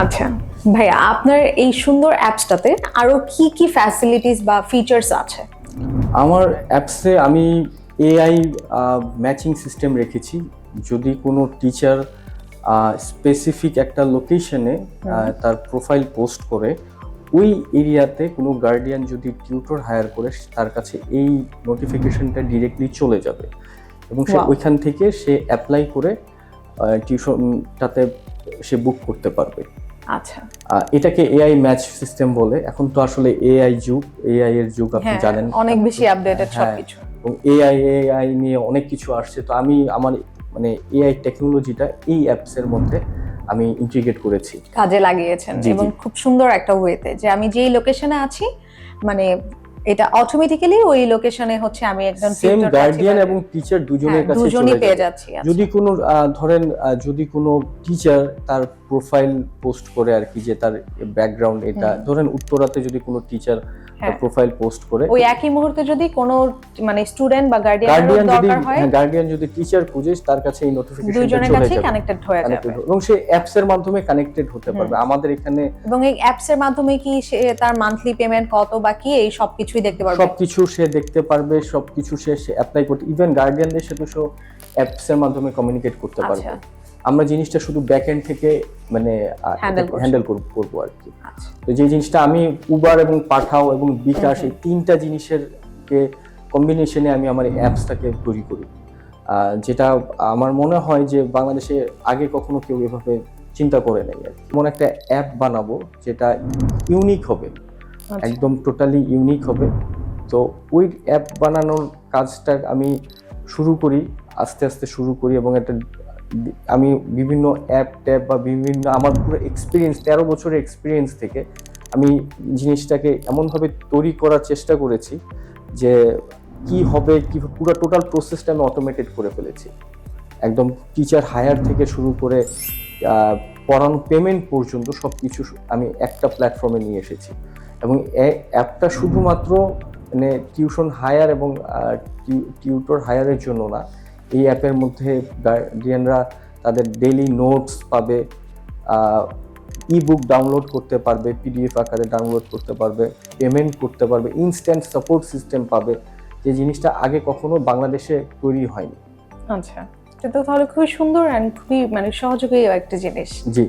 আচ্ছা ভাইয়া, আপনার এই সুন্দর অ্যাপসটাতে আরো কি কি ফ্যাসিলিটিস বা ফিচার্স আছে? আমার অ্যাপসে আমি এআই ম্যাচিং সিস্টেম রেখেছি। যদি কোনো টিচার স্পেসিফিক একটা লোকেশনে তার প্রোফাইল পোস্ট করে, ওই এরিয়াতে কোনো গার্ডিয়ান যদি টিউটর হায়ার করে, তার কাছে এই নোটিফিকেশনটা ডিরেক্টলি চলে যাবে এবং সে Wow. ওইখান থেকে সে অ্যাপ্লাই করে টিউশনটাতে সে বুক করতে পারবে। আচ্ছা, এটাকে এআই ম্যাচ সিস্টেম বলে। এখন তো আসলে এআই যুগ, এআই এর যুগ, আপনি হ্যাঁ, জানেন। অনেক বেশি আপডেটেড হ্যাঁ, সবকিছু। এবং এআই নিয়ে অনেক কিছু আসছে। তো আমি আমার মানে এআই টেকনোলজিটা এই অ্যাপসের মধ্যে আমি ইন্টিগ্রেট করেছি, কাজে লাগিয়েছেন জি, এবং জি। খুব সুন্দর একটা ওয়েতে যে আমি যেই লোকেশনে আছি, মানে এটা অটোমেটিক্যালি ওই লোকেশনে হচ্ছে আমি একজন সেম টিউটর গার্ডিয়ান এবং টিচার দুজনের কাছে দুজনই চলে পেয়ে যাবে। যাচ্ছি। আচ্ছা। যদি কোনো ধরেন যদি কোনো টিচার তার প্রোফাইল পোস্ট করে আর কি, যে তার ব্যাকগ্রাউন্ড এটা, ধরেন উত্তরাতে যদি কোনো টিচার হ্যাঁ। প্রোফাইল পোস্ট করে, ওই একই মুহূর্তে যদি কোনো মানে স্টুডেন্ট বা গার্ডিয়ান গার্ডিয়ানের যদি দরকার হয়, গার্ডিয়ান যদি টিচার খুঁজে, তার কাছে এই নোটিফিকেশনটা দুজনের চলে কাছেই যাবে, কানেক্টেড হয়ে যাবে। কানেক্টেড, এবং সে অ্যাপস এর মাধ্যমে কানেক্টেড হতে পারবে। আমাদের এখানে এবং এই অ্যাপস এর মাধ্যমে কি সে তার মান্থলি পেমেন্ট কত বা কি এই সবকিছুই দেখতে পারবে? সবকিছু সে দেখতে পারবে, সবকিছু সে অ্যাপ্লাই করতে, ইভেন গার্ডিয়ানদের সাথে সে অ্যাপস এর মাধ্যমে কমিউনিকেট করতে পারবে। আচ্ছা। আমরা জিনিসটা শুধু ব্যাক এন্ড থেকে মানে হ্যান্ডেল করবো আর কি। আচ্ছা। তো যে জিনিসটা আমি উবার এবং পাঠাও এবং বিকাশ, এই তিনটা জিনিসের কম্বিনেশনে আমি আমার অ্যাপসটাকে তৈরি করি, যেটা আমার মনে হয় যে বাংলাদেশে আগে কখনো কেউ এভাবে চিন্তা করে নেই। এমন একটা অ্যাপ বানাবো যেটা ইউনিক হবে, একদম টোটালি ইউনিক হবে। তো ওই অ্যাপ বানানোর কাজটা আমি শুরু করি, আস্তে আস্তে শুরু করি, এবং একটা আমি বিভিন্ন অ্যাপ ট্যাপ বা বিভিন্ন আমার পুরো এক্সপিরিয়েন্স, 13 বছরের এক্সপিরিয়েন্স থেকে আমি জিনিসটাকে এমনভাবে তৈরি করার চেষ্টা করেছি যে কি হবে, কি পুরো টোটাল প্রসেসটা আমি অটোমেটেড করে ফেলেছি। একদম টিচার হায়ার থেকে শুরু করে পড়ানো পেমেন্ট পর্যন্ত সব কিছু আমি একটা প্ল্যাটফর্মে নিয়ে এসেছি। এবং অ্যাপটা শুধুমাত্র মানে টিউশন হায়ার এবং টিউটর হায়ারের জন্য না, এই অ্যাপের মধ্যে গার্ডিয়ানরা তাদের ডেইলি নোটস পাবে, ই বুক ডাউনলোড করতে পারবে, পিডিএফ আকারে ডাউনলোড করতে পারবে, পেমেন্ট করতে পারবে, ইনস্ট্যান্ট সাপোর্ট সিস্টেম পাবে, যে জিনিসটা আগে কখনো বাংলাদেশে তৈরি হয়নি। আচ্ছা, এটা তো তাহলে খুবই সুন্দর এন্ড খুবই মানে সহযোগী একটা জিনিস। জি।